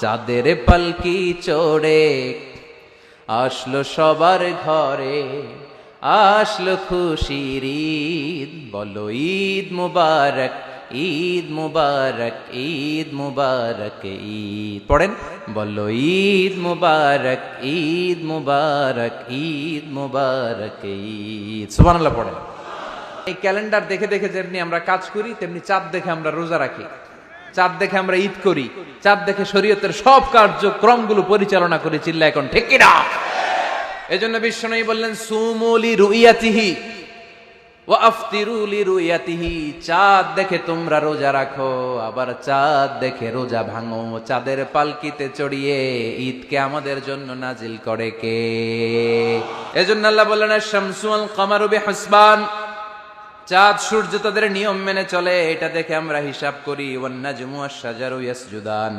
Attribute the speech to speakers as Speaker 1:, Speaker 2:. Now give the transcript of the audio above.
Speaker 1: চাঁদের পালকি চড়ে আসলো সবার ঘরে, আসলো খুশির ঈদ, বলো ঈদ মুবারক, ঈদ মুবারক, ঈদ মুবারক, ঈদ পড়েন, বলো ঈদ মুবারক, ঈদ মুবারক, ঈদ মুবারক, ঈদ। সুবহানাল্লাহ পড়েন। এই ক্যালেন্ডার দেখে দেখে যেমনি আমরা কাজ করি, তেমনি চাঁদ দেখে আমরা রোজা রাখি, চাঁদ দেখে আমরা ঈদ করি, চাঁদ দেখে শরীয়তের সব কার্যক্রমগুলো পরিচালনা করি। চিল্লা এখন ঠিক কিনা? এজন্য বিশ্বনবী বললেন সুমু লিরুইয়াতিহি ওয়া আফতিরু লিরুইয়াতিহি, চাঁদ দেখে তোমরা রোজা রাখো, আবার চাঁদ দেখে রোজা ভাঙো। চাঁদের পালকিতে চড়িয়ে ঈদকে আমাদের জন্য নাজিল করে কে? এজন্য আল্লাহ বললেন আশ-শামসু ওয়াল কামারু বিহিসবান, চাঁদ সূর্য তাদের নিয়ম মেনে চলে, এটা দেখে আমরা হিসাব করি। ওয়ান নাজমু ওয়াশ-শাজারু ইয়াসজুদান,